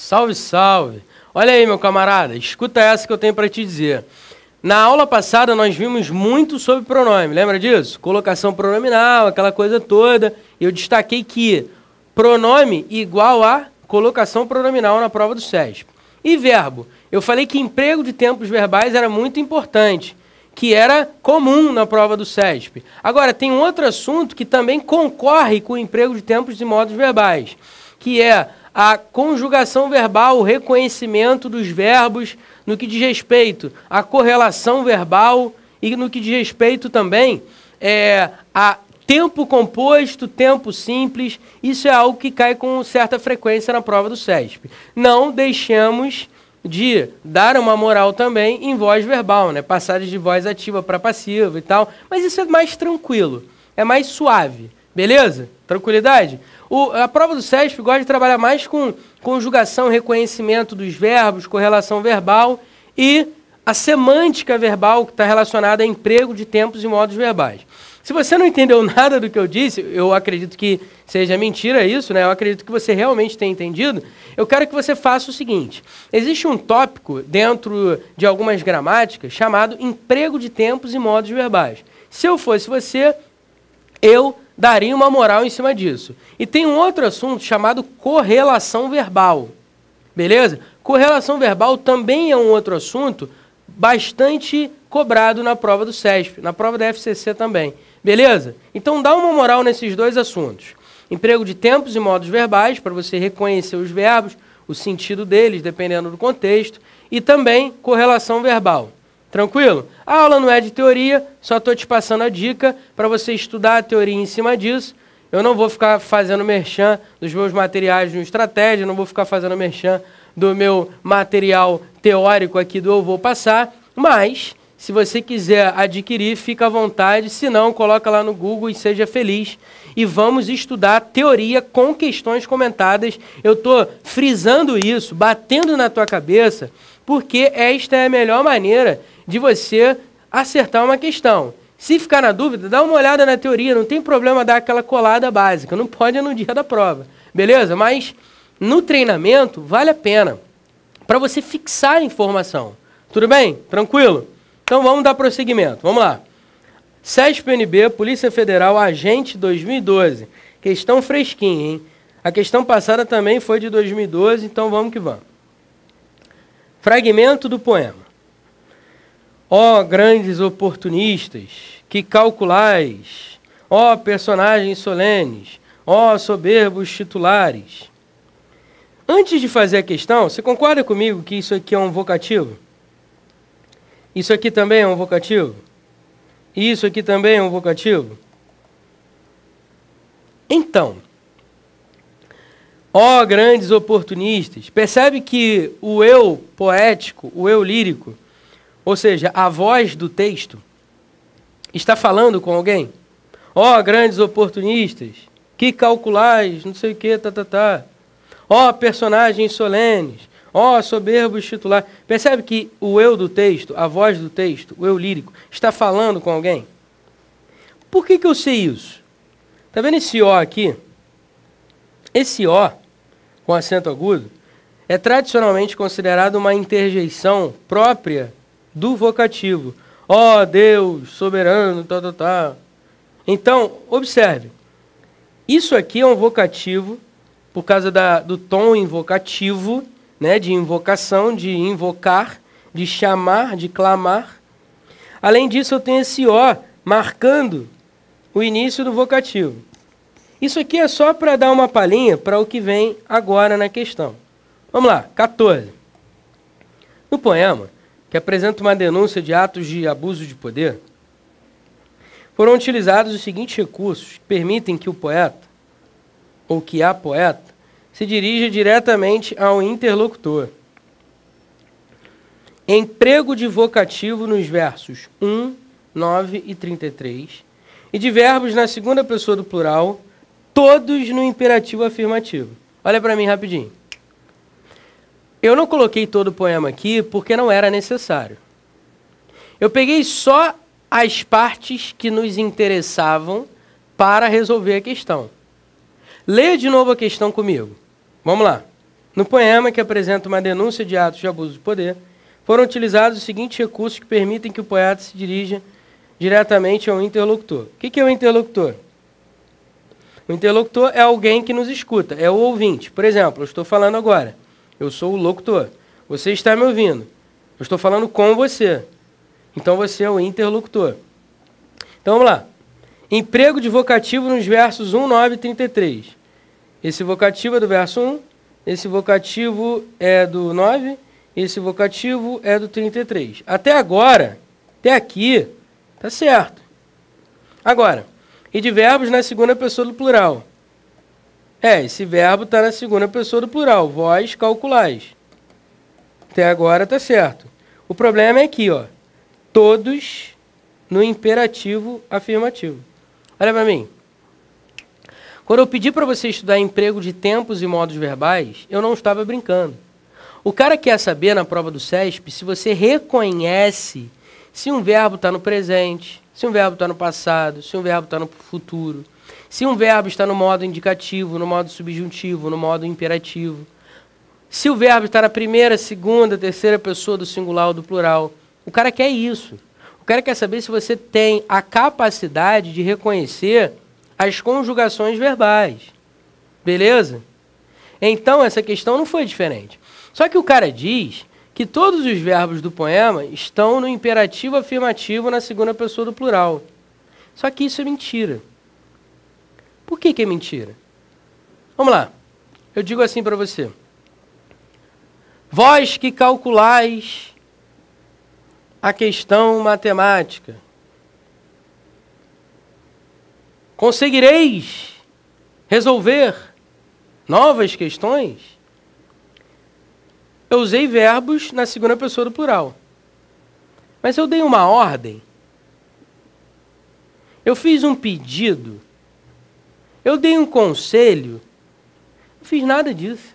Salve, salve! Olha aí, meu camarada, escuta essa que eu tenho para te dizer. Na aula passada nós vimos muito sobre pronome, lembra disso? Colocação pronominal, aquela coisa toda. Eu destaquei que pronome igual a colocação pronominal na prova do SESP. E verbo? Eu falei que emprego de tempos verbais era muito importante, que era comum na prova do SESP. Agora, tem um outro assunto que também concorre com o emprego de tempos e modos verbais, que é a conjugação verbal, o reconhecimento dos verbos no que diz respeito à correlação verbal e no que diz respeito também a tempo composto, tempo simples. Isso é algo que cai com certa frequência na prova do SESP. Não deixemos de dar uma moral também em voz verbal, né? Passagem de voz ativa para passiva e tal. Mas isso é mais tranquilo, é mais suave, beleza? Tranquilidade? A prova do SESP gosta de trabalhar mais com conjugação, reconhecimento dos verbos, correlação verbal e a semântica verbal que está relacionada a emprego de tempos e modos verbais. Se você não entendeu nada do que eu disse, eu acredito que seja mentira isso, né? Eu acredito que você realmente tenha entendido. Eu quero que você faça o seguinte. Existe um tópico dentro de algumas gramáticas chamado emprego de tempos e modos verbais. Se eu fosse você, eu daria uma moral em cima disso. E tem um outro assunto chamado correlação verbal. Beleza? Correlação verbal também é um outro assunto bastante cobrado na prova do SESP, na prova da FCC também. Beleza? Então dá uma moral nesses dois assuntos. Emprego de tempos e modos verbais, para você reconhecer os verbos, o sentido deles, dependendo do contexto, e também correlação verbal. Tranquilo? A aula não é de teoria, só estou te passando a dica para você estudar a teoria em cima disso. Eu não vou ficar fazendo merchan dos meus materiais no Estratégia, não vou ficar fazendo merchan do meu material teórico aqui do Eu Vou Passar, mas se você quiser adquirir, fica à vontade, se não, coloca lá no Google e seja feliz. E vamos estudar teoria com questões comentadas. Eu estou frisando isso, batendo na tua cabeça, porque esta é a melhor maneira de você acertar uma questão. Se ficar na dúvida, dá uma olhada na teoria, não tem problema dar aquela colada básica, não pode no dia da prova, beleza? Mas no treinamento vale a pena, para você fixar a informação. Tudo bem? Tranquilo? Então vamos dar prosseguimento, vamos lá. SESP-NB, Polícia Federal, Agente 2012, questão fresquinha, hein? A questão passada também foi de 2012, então vamos que vamos. Fragmento do poema. Ó grandes oportunistas, que calculais, ó personagens solenes, ó soberbos titulares. Antes de fazer a questão, você concorda comigo que isso aqui é um vocativo? Isso aqui também é um vocativo? Isso aqui também é um vocativo? Então, ó grandes oportunistas, percebe que o eu poético, o eu lírico, ou seja, a voz do texto, está falando com alguém? Ó grandes oportunistas, que calculais, não sei o que, Ó personagens solenes, ó soberbos titulares. Percebe que o eu do texto, a voz do texto, o eu lírico, está falando com alguém? Por que eu sei isso? Está vendo esse ó aqui? Esse ó, com acento agudo, é tradicionalmente considerado uma interjeição própria do vocativo. Ó Deus, soberano, Então, observe. Isso aqui é um vocativo, por causa do tom invocativo, né, de invocação, de invocar, de chamar, de clamar. Além disso, eu tenho esse ó marcando o início do vocativo. Isso aqui é só para dar uma palhinha para o que vem agora na questão. Vamos lá, 14. No poema, que apresenta uma denúncia de atos de abuso de poder, foram utilizados os seguintes recursos que permitem que o poeta, ou que a poeta, se dirija diretamente ao interlocutor. Emprego de vocativo nos versos 1, 9 e 33, e de verbos na segunda pessoa do plural, todos no imperativo afirmativo. Olha para mim rapidinho. Eu não coloquei todo o poema aqui porque não era necessário. Eu peguei só as partes que nos interessavam para resolver a questão. Leia de novo a questão comigo. Vamos lá. No poema, que apresenta uma denúncia de atos de abuso de poder, foram utilizados os seguintes recursos que permitem que o poeta se dirija diretamente ao interlocutor. O que é o interlocutor? O interlocutor é alguém que nos escuta, é o ouvinte. Por exemplo, eu estou falando agora, eu sou o locutor, você está me ouvindo, eu estou falando com você, então você é o interlocutor. Então vamos lá. Emprego de vocativo nos versos 1, 9 e 33. Esse vocativo é do verso 1, esse vocativo é do 9, esse vocativo é do 33. Até agora, até aqui, tá certo. Agora, e de verbos na segunda pessoa do plural. Esse verbo está na segunda pessoa do plural. Vós calculais. Até agora tá certo. O problema é aqui, ó. Todos no imperativo afirmativo. Olha para mim. Quando eu pedi para você estudar emprego de tempos e modos verbais, eu não estava brincando. O cara quer saber na prova do CESP se você reconhece se um verbo está no presente, se um verbo está no passado, se um verbo está no futuro, se um verbo está no modo indicativo, no modo subjuntivo, no modo imperativo, se o verbo está na primeira, segunda, terceira pessoa do singular ou do plural. O cara quer isso. O cara quer saber se você tem a capacidade de reconhecer as conjugações verbais. Beleza? Então, essa questão não foi diferente. Só que o cara diz que todos os verbos do poema estão no imperativo afirmativo na segunda pessoa do plural. Só que isso é mentira. Por que é mentira? Vamos lá. Eu digo assim para você. Vós que calculais a questão matemática, conseguireis resolver novas questões? Eu usei verbos na segunda pessoa do plural. Mas eu dei uma ordem. Eu fiz um pedido. Eu dei um conselho. Não fiz nada disso.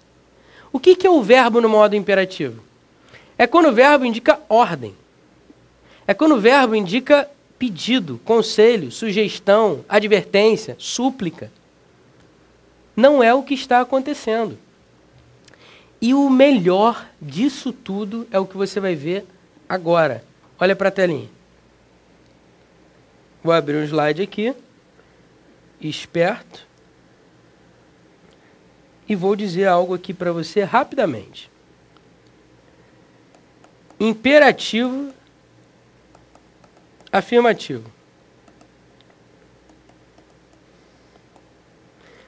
O que é o verbo no modo imperativo? É quando o verbo indica ordem. É quando o verbo indica pedido, conselho, sugestão, advertência, súplica. Não é o que está acontecendo. E o melhor disso tudo é o que você vai ver agora. Olha para a telinha. Vou abrir um slide aqui. Esperto. E vou dizer algo aqui para você rapidamente. Imperativo afirmativo.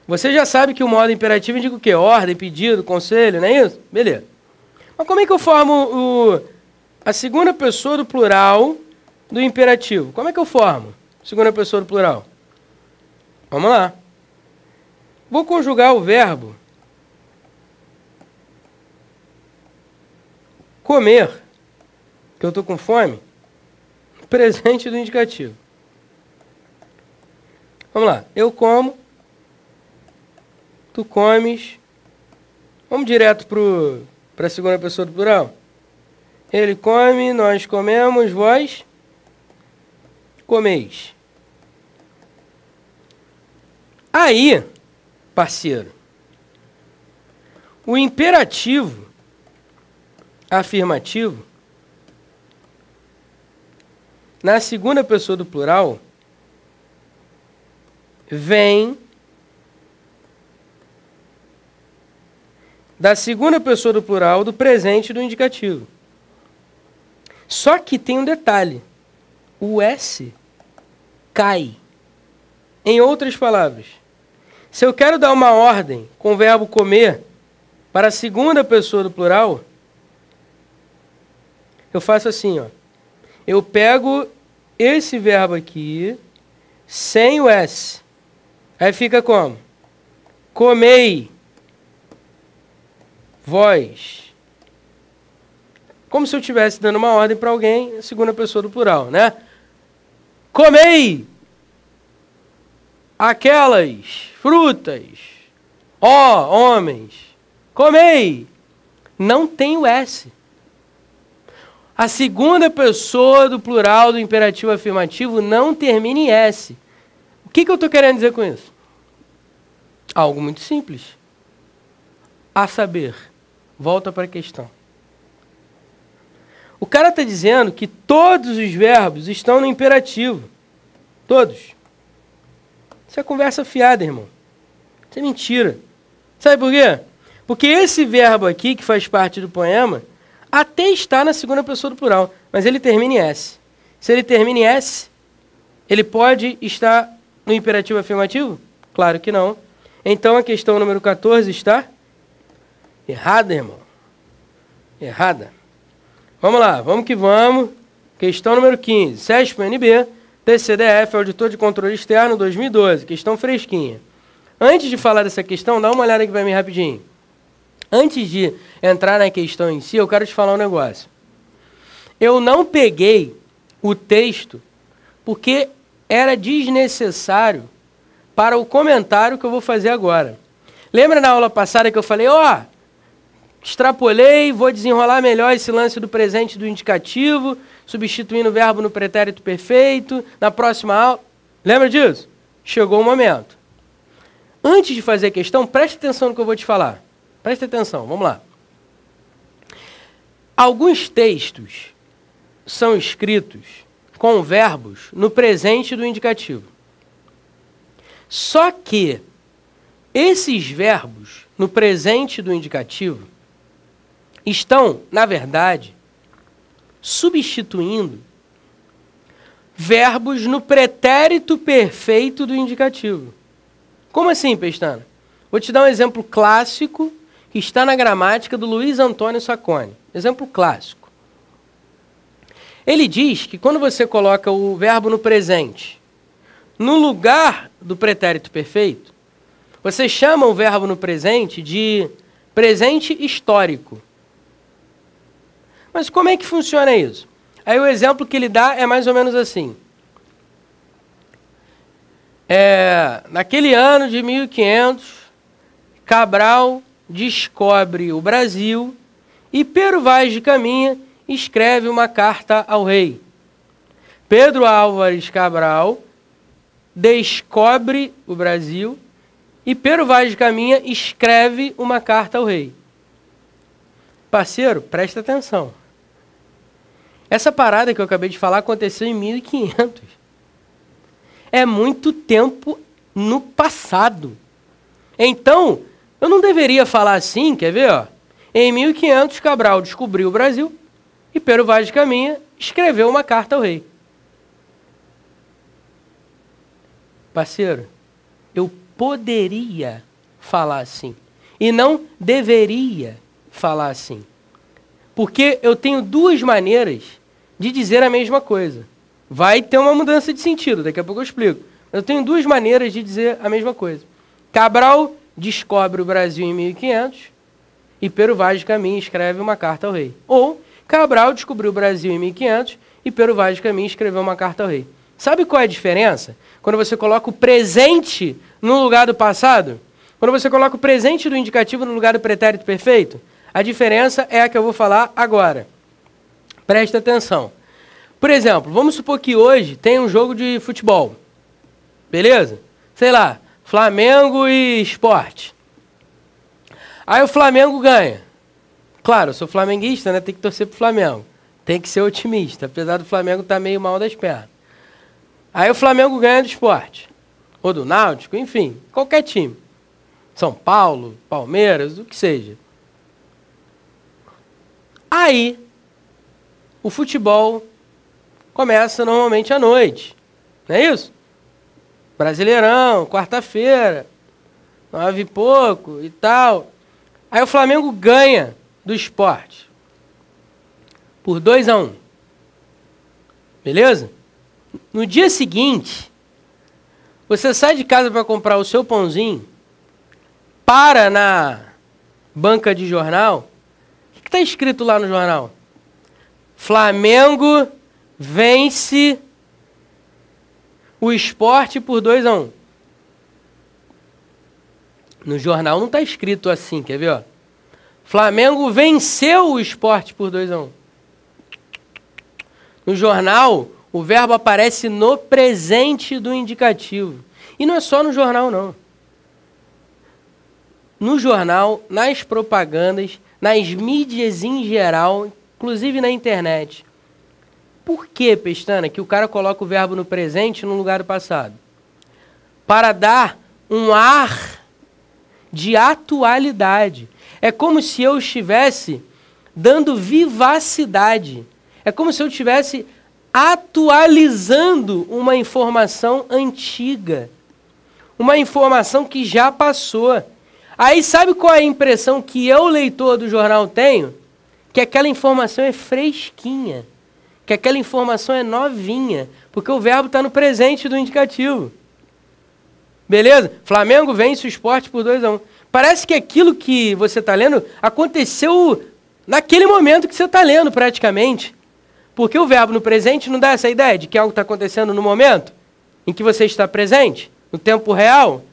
Você já sabe que o modo imperativo indica o quê? Ordem, pedido, conselho, não é isso? Beleza. Mas como é que eu formo a segunda pessoa do plural do imperativo? Como é que eu formo segunda pessoa do plural? Vamos lá. Vou conjugar o verbo comer, que eu estou com fome, presente do indicativo. Vamos lá. Eu como, tu comes. Vamos direto para a segunda pessoa do plural. Ele come, nós comemos, vós comeis. Aí, parceiro, o imperativo afirmativo na segunda pessoa do plural vem da segunda pessoa do plural do presente do indicativo. Só que tem um detalhe. O S cai. Em outras palavras, se eu quero dar uma ordem com o verbo comer para a segunda pessoa do plural, eu faço assim, ó. Eu pego esse verbo aqui sem o S. Aí fica como? Comei. Vós. Como se eu estivesse dando uma ordem para alguém, segunda pessoa do plural, né? Comei aquelas frutas, ó homens, comei. Não tem o S. A segunda pessoa do plural do imperativo afirmativo não termina em S. O que eu estou querendo dizer com isso? Algo muito simples. A saber, Volta para a questão. O cara está dizendo que todos os verbos estão no imperativo. Todos. Isso é conversa fiada, irmão. Isso é mentira. Sabe por quê? Porque esse verbo aqui, que faz parte do poema, até está na segunda pessoa do plural, mas ele termina em S. Se ele termina em S, ele pode estar no imperativo afirmativo? Claro que não. Então a questão número 14 está errada, irmão. Errada. Vamos lá, vamos que vamos. Questão número 15. SESP-UNB, TCDF, Auditor de Controle Externo 2012. Questão fresquinha. Antes de falar dessa questão, dá uma olhada aqui para mim rapidinho. Antes de entrar na questão em si, eu quero te falar um negócio. Eu não peguei o texto porque era desnecessário para o comentário que eu vou fazer agora. Lembra na aula passada que eu falei, extrapolei, vou desenrolar melhor esse lance do presente do indicativo, substituindo o verbo no pretérito perfeito, na próxima aula. Lembra disso? Chegou o momento. Antes de fazer a questão, preste atenção no que eu vou te falar. Preste atenção, vamos lá. Alguns textos são escritos com verbos no presente do indicativo. Só que esses verbos no presente do indicativo estão, na verdade, substituindo verbos no pretérito perfeito do indicativo. Como assim, Pestana? Vou te dar um exemplo clássico que está na gramática do Luiz Antônio Sacconi. Exemplo clássico. Ele diz que quando você coloca o verbo no presente, no lugar do pretérito perfeito, você chama o verbo no presente de presente histórico. Mas como é que funciona isso? Aí o exemplo que ele dá é mais ou menos assim. Naquele ano de 1500, Cabral descobre o Brasil e Pero Vaz de Caminha escreve uma carta ao rei. Pedro Álvares Cabral descobre o Brasil e Pero Vaz de Caminha escreve uma carta ao rei. Parceiro, presta atenção. Essa parada que eu acabei de falar aconteceu em 1500. É muito tempo no passado. Então, eu não deveria falar assim, quer ver? Em 1500, Cabral descobriu o Brasil e Pero Vaz de Caminha escreveu uma carta ao rei. Parceiro, eu poderia falar assim e não deveria falar assim. Porque eu tenho duas maneiras de dizer a mesma coisa. Vai ter uma mudança de sentido, daqui a pouco eu explico. Eu tenho duas maneiras de dizer a mesma coisa. Cabral descobre o Brasil em 1500 e Pero Vaz de Caminha escreve uma carta ao rei. Ou Cabral descobriu o Brasil em 1500 e Pero Vaz de Caminha escreveu uma carta ao rei. Sabe qual é a diferença? Quando você coloca o presente no lugar do passado? Quando você coloca o presente do indicativo no lugar do pretérito perfeito? A diferença é a que eu vou falar agora. Presta atenção. Por exemplo, vamos supor que hoje tem um jogo de futebol. Beleza? Sei lá, Flamengo e Sport. Aí o Flamengo ganha. Claro, eu sou flamenguista, né? Tem que torcer pro Flamengo. Tem que ser otimista, apesar do Flamengo estar meio mal das pernas. Aí o Flamengo ganha do Sport. Ou do Náutico, enfim, qualquer time. São Paulo, Palmeiras, o que seja. Aí, o futebol começa normalmente à noite. Não é isso? Brasileirão, quarta-feira, 9 e pouco e tal. Aí o Flamengo ganha do Sport por 2-1. Beleza? No dia seguinte, você sai de casa para comprar o seu pãozinho, para na banca de jornal. O que está escrito lá no jornal? Flamengo vence o Sport por 2-1. No jornal não está escrito assim, quer ver? Flamengo venceu o Sport por 2-1. No jornal, o verbo aparece no presente do indicativo. E não é só no jornal, não. No jornal, nas propagandas, nas mídias em geral, inclusive na internet. Por que, Pestana, que o cara coloca o verbo no presente no lugar do passado? Para dar um ar de atualidade. É como se eu estivesse dando vivacidade. É como se eu estivesse atualizando uma informação antiga. Uma informação que já passou. Aí sabe qual é a impressão que eu, leitor do jornal, tenho? Que aquela informação é fresquinha. Que aquela informação é novinha. Porque o verbo está no presente do indicativo. Beleza? Flamengo vence o Sport por 2-1. Parece que aquilo que você está lendo aconteceu naquele momento que você está lendo, praticamente. Porque o verbo no presente não dá essa ideia de que algo está acontecendo no momento em que você está presente, no tempo real,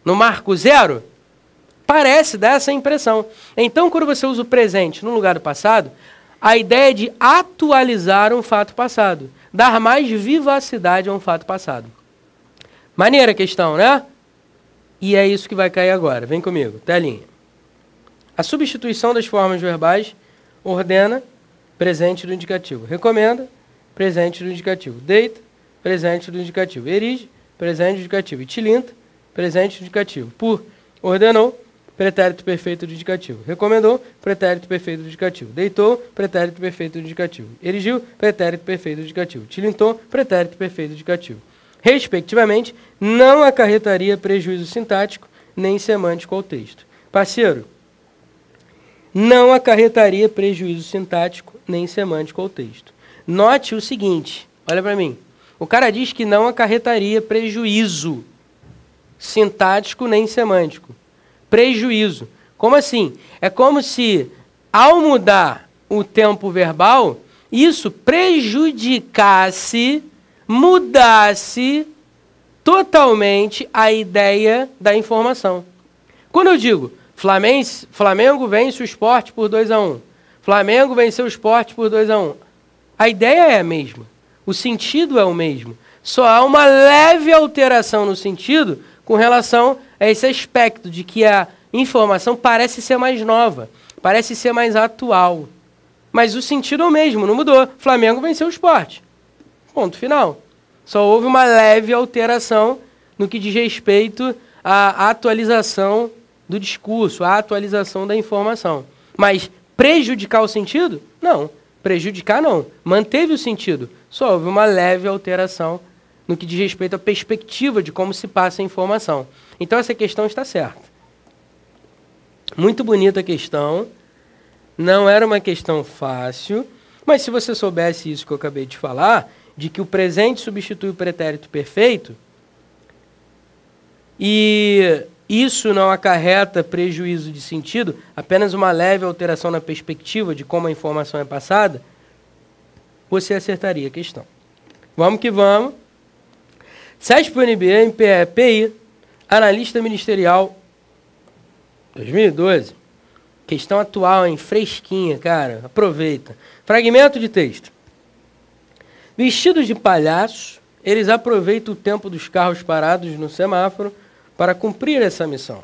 no marco zero. Parece dar essa impressão. Então, quando você usa o presente no lugar do passado, a ideia é de atualizar um fato passado, dar mais vivacidade a um fato passado. Maneira a questão, né? E é isso que vai cair agora. Vem comigo, telinha. A substituição das formas verbais ordena presente do indicativo. Recomenda, presente do indicativo. Deita, presente do indicativo. Erige, presente do indicativo. Itilinta, presente do indicativo. Por, ordenou, pretérito perfeito do indicativo. Recomendou, pretérito perfeito do indicativo. Deitou, pretérito perfeito do indicativo. Erigiu, pretérito perfeito do indicativo. Tilintou, pretérito perfeito do indicativo. Respectivamente, não acarretaria prejuízo sintático nem semântico ao texto. Parceiro, não acarretaria prejuízo sintático nem semântico ao texto. Note o seguinte, olha para mim. O cara diz que não acarretaria prejuízo sintático nem semântico. Prejuízo. Como assim? É como se, ao mudar o tempo verbal, isso prejudicasse, mudasse totalmente a ideia da informação. Quando eu digo Flamengo vence o Sport por 2-1, Flamengo venceu o Sport por 2-1, a ideia é a mesma, o sentido é o mesmo, só há uma leve alteração no sentido com relação a esse aspecto de que a informação parece ser mais nova, parece ser mais atual, mas o sentido é o mesmo, não mudou. Flamengo venceu o Sport. Ponto final. Só houve uma leve alteração no que diz respeito à atualização do discurso, à atualização da informação. Mas prejudicar o sentido? Não. Prejudicar não. Manteve o sentido. Só houve uma leve alteração no que diz respeito à perspectiva de como se passa a informação. Então essa questão está certa. Muito bonita a questão. Não era uma questão fácil, mas se você soubesse isso que eu acabei de falar, de que o presente substitui o pretérito perfeito, e isso não acarreta prejuízo de sentido, apenas uma leve alteração na perspectiva de como a informação é passada, você acertaria a questão. Vamos que vamos. SESP-UNB, MPE-PI, analista ministerial, 2012. Questão atual, hein? Fresquinha, cara. Aproveita. Fragmento de texto. Vestidos de palhaço, eles aproveitam o tempo dos carros parados no semáforo para cumprir essa missão.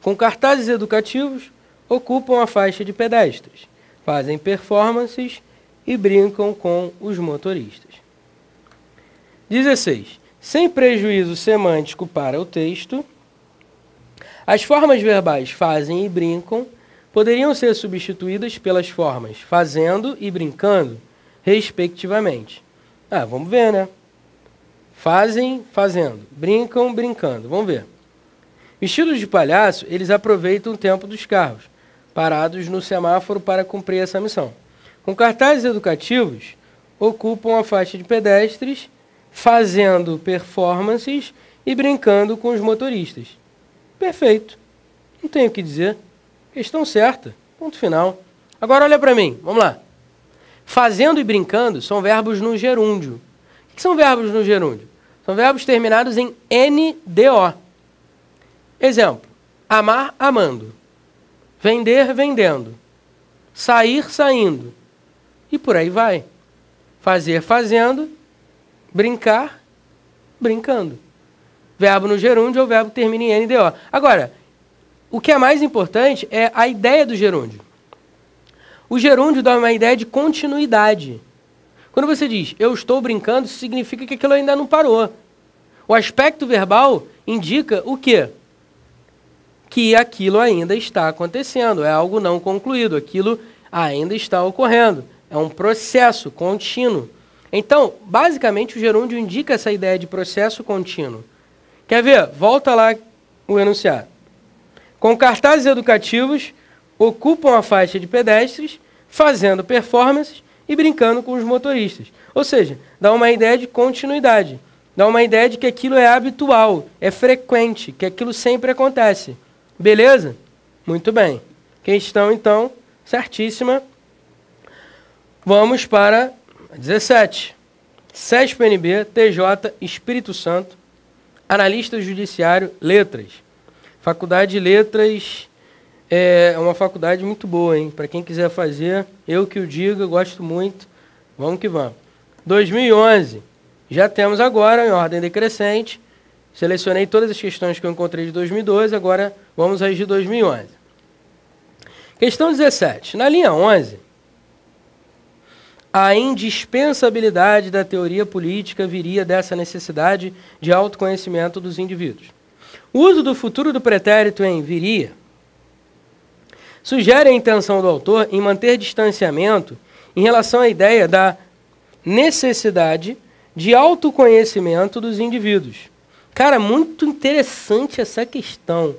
Com cartazes educativos, ocupam a faixa de pedestres, fazem performances e brincam com os motoristas. 16. Sem prejuízo semântico para o texto, as formas verbais fazem e brincam poderiam ser substituídas pelas formas fazendo e brincando, respectivamente. Vamos ver, né? Fazem, fazendo. Brincam, brincando. Vamos ver. Vestidos de palhaço, eles aproveitam o tempo dos carros, parados no semáforo para cumprir essa missão. Com cartazes educativos, ocupam a faixa de pedestres, fazendo performances e brincando com os motoristas. Perfeito. Não tenho o que dizer. Questão certa. Ponto final. Agora olha para mim. Vamos lá. Fazendo e brincando são verbos no gerúndio. O que são verbos no gerúndio? São verbos terminados em NDO. Exemplo. Amar, amando. Vender, vendendo. Sair, saindo. E por aí vai. Fazer, fazendo. Brincar, brincando. Verbo no gerúndio é o verbo que termina em NDO. Agora, o que é mais importante é a ideia do gerúndio. O gerúndio dá uma ideia de continuidade. Quando você diz, eu estou brincando, isso significa que aquilo ainda não parou. O aspecto verbal indica o quê? Que aquilo ainda está acontecendo, é algo não concluído, aquilo ainda está ocorrendo. É um processo contínuo. Então, basicamente, o gerúndio indica essa ideia de processo contínuo. Quer ver? Volta lá o enunciado. Com cartazes educativos, ocupam a faixa de pedestres, fazendo performances e brincando com os motoristas. Ou seja, dá uma ideia de continuidade. Dá uma ideia de que aquilo é habitual, é frequente, que aquilo sempre acontece. Beleza? Muito bem. Questão, então, certíssima. Vamos para 17. CESP-NB, TJ, Espírito Santo, analista judiciário, letras. Faculdade de Letras é uma faculdade muito boa, hein? Para quem quiser fazer, eu que o digo, eu gosto muito. Vamos que vamos. 2011. Já temos agora, em ordem decrescente, selecionei todas as questões que eu encontrei de 2012, agora vamos às de 2011. Questão 17. Na linha 11, a indispensabilidade da teoria política viria dessa necessidade de autoconhecimento dos indivíduos. O uso do futuro do pretérito em viria sugere a intenção do autor em manter distanciamento em relação à ideia da necessidade de autoconhecimento dos indivíduos. Cara, muito interessante essa questão.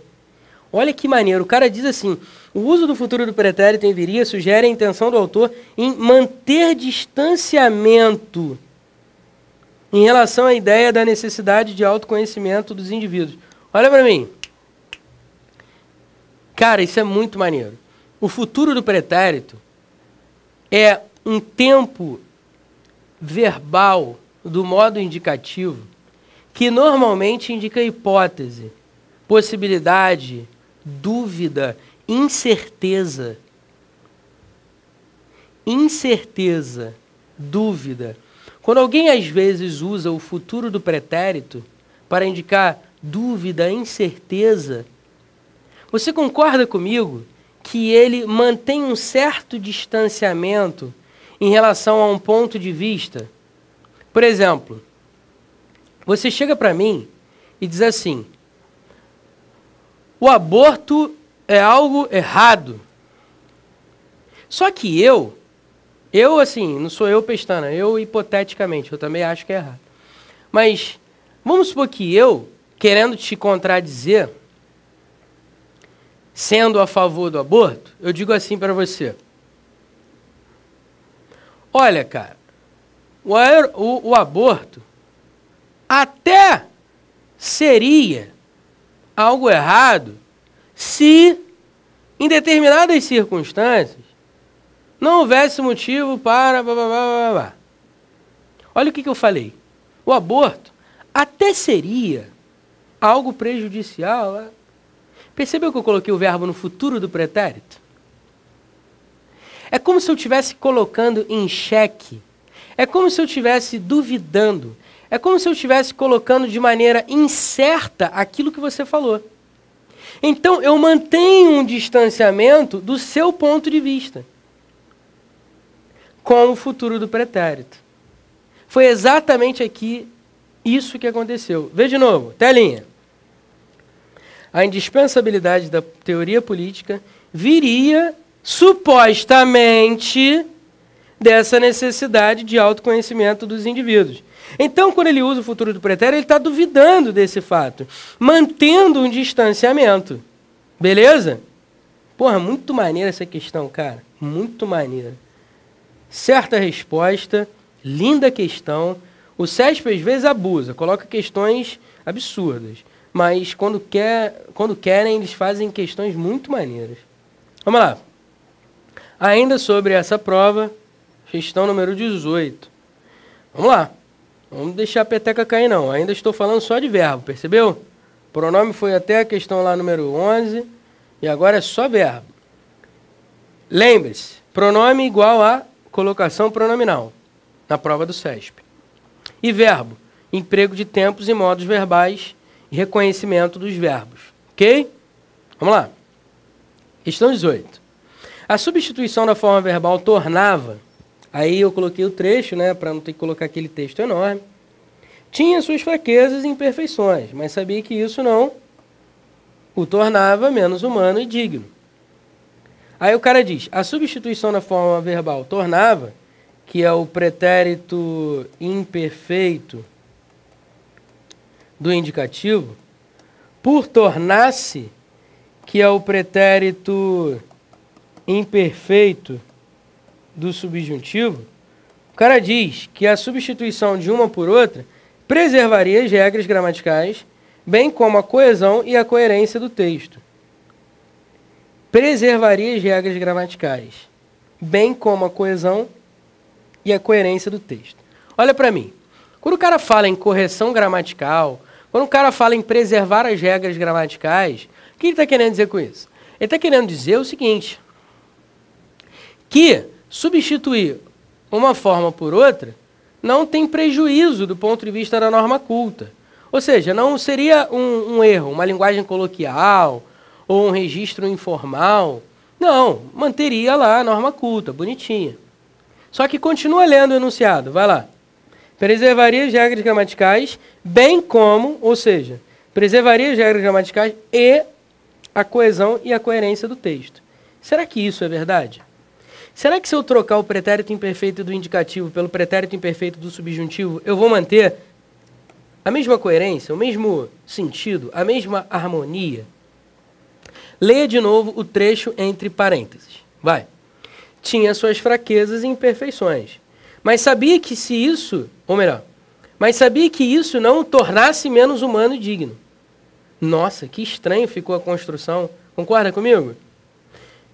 Olha que maneiro. O cara diz assim, o uso do futuro do pretérito em viria sugere a intenção do autor em manter distanciamento em relação à ideia da necessidade de autoconhecimento dos indivíduos. Olha para mim. Cara, isso é muito maneiro. O futuro do pretérito é um tempo verbal do modo indicativo que normalmente indica hipótese, possibilidade, dúvida, incerteza. Incerteza, dúvida. Quando alguém às vezes usa o futuro do pretérito para indicar dúvida, incerteza, você concorda comigo que ele mantém um certo distanciamento em relação a um ponto de vista? Por exemplo, você chega para mim e diz assim, o aborto é algo errado. Só que eu assim, não sou eu Pestana, eu hipoteticamente, eu também acho que é errado. Mas vamos supor que eu, querendo te contradizer, sendo a favor do aborto, eu digo assim para você. Olha, cara, o aborto até seria algo errado se, em determinadas circunstâncias, não houvesse motivo para... Olha o que eu falei. O aborto até seria algo prejudicial. Percebeu que eu coloquei o verbo no futuro do pretérito? É como se eu estivesse colocando em xeque. É como se eu estivesse duvidando. É como se eu estivesse colocando de maneira incerta aquilo que você falou. Então, eu mantenho um distanciamento do seu ponto de vista com o futuro do pretérito. Foi exatamente aqui isso que aconteceu. Vê de novo, telinha. A indispensabilidade da teoria política viria, supostamente, dessa necessidade de autoconhecimento dos indivíduos. Então, quando ele usa o futuro do pretérito, ele está duvidando desse fato, mantendo um distanciamento. Beleza? Porra, muito maneira essa questão, cara. Muito maneira. Certa resposta, linda questão. O CESP, às vezes, abusa, coloca questões absurdas. Mas, quando querem, eles fazem questões muito maneiras. Vamos lá. Ainda sobre essa prova, questão número 18. Vamos lá. Vamos deixar a peteca cair, não. Ainda estou falando só de verbo, percebeu? Pronome foi até a questão lá número 11. E agora é só verbo. Lembre-se, pronome igual a colocação pronominal na prova do CESP. E verbo, emprego de tempos e modos verbais e reconhecimento dos verbos. Ok? Vamos lá. Questão 18. A substituição da forma verbal tornava, aí eu coloquei o trecho, né, para não ter que colocar aquele texto enorme, tinha suas fraquezas e imperfeições, mas sabia que isso não o tornava menos humano e digno. Aí o cara diz, a substituição da forma verbal tornava, que é o pretérito imperfeito do indicativo, por tornar-se, que é o pretérito imperfeito do subjuntivo, o cara diz que a substituição de uma por outra preservaria as regras gramaticais, bem como a coesão e a coerência do texto. Preservaria as regras gramaticais, bem como a coesão e a coerência do texto. Olha para mim. Quando o cara fala em correção gramatical, quando o cara fala em preservar as regras gramaticais, o que ele está querendo dizer com isso? Ele está querendo dizer o seguinte, que substituir uma forma por outra não tem prejuízo do ponto de vista da norma culta. Ou seja, não seria um erro, uma linguagem coloquial ou um registro informal. Não, manteria lá a norma culta, bonitinha. Só que continua lendo o enunciado, vai lá. Preservaria as regras gramaticais, bem como, ou seja, preservaria as regras gramaticais e a coesão e a coerência do texto. Será que isso é verdade? Será que se eu trocar o pretérito imperfeito do indicativo pelo pretérito imperfeito do subjuntivo, eu vou manter a mesma coerência, o mesmo sentido, a mesma harmonia? Leia de novo o trecho entre parênteses. Vai. Tinha suas fraquezas e imperfeições. Mas sabia que se isso, ou melhor, mas sabia que isso não o tornasse menos humano e digno. Nossa, que estranho ficou a construção. Concorda comigo?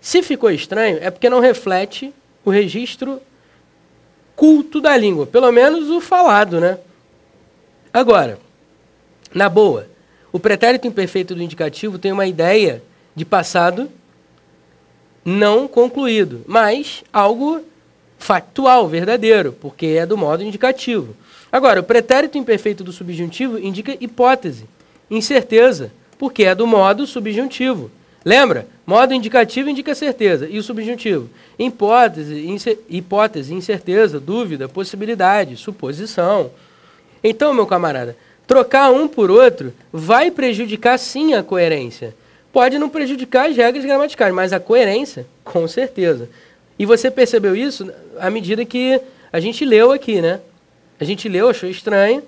Se ficou estranho, é porque não reflete o registro culto da língua. Pelo menos o falado, né? Agora, na boa, o pretérito imperfeito do indicativo tem uma ideia de passado não concluído, mas algo factual, verdadeiro, porque é do modo indicativo. Agora, o pretérito imperfeito do subjuntivo indica hipótese, incerteza, porque é do modo subjuntivo. Lembra? Modo indicativo indica certeza. E o subjuntivo? Hipótese, incerteza, dúvida, possibilidade, suposição. Então, meu camarada, trocar um por outro vai prejudicar sim a coerência. Pode não prejudicar as regras gramaticais, mas a coerência, com certeza. E você percebeu isso à medida que a gente leu aqui, né? A gente leu, achou estranho,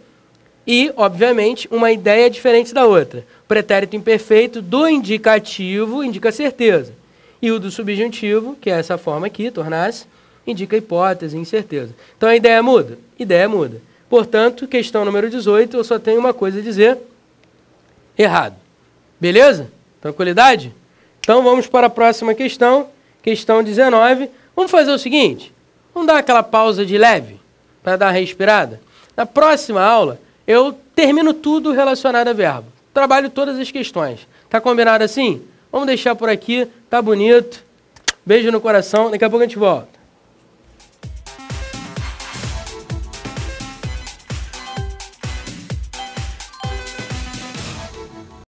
e, obviamente, uma ideia diferente da outra. O pretérito imperfeito do indicativo indica certeza. E o do subjuntivo, que é essa forma aqui, tornar-se, indica hipótese, incerteza. Então a ideia muda? Ideia muda. Portanto, questão número 18, eu só tenho uma coisa a dizer: errado. Beleza? Tranquilidade? Então vamos para a próxima questão, questão 19. Vamos fazer o seguinte, vamos dar aquela pausa de leve, para dar uma respirada. Na próxima aula, eu termino tudo relacionado a verbo. Trabalho todas as questões. Tá combinado assim? Vamos deixar por aqui, tá bonito. Beijo no coração, daqui a pouco a gente volta.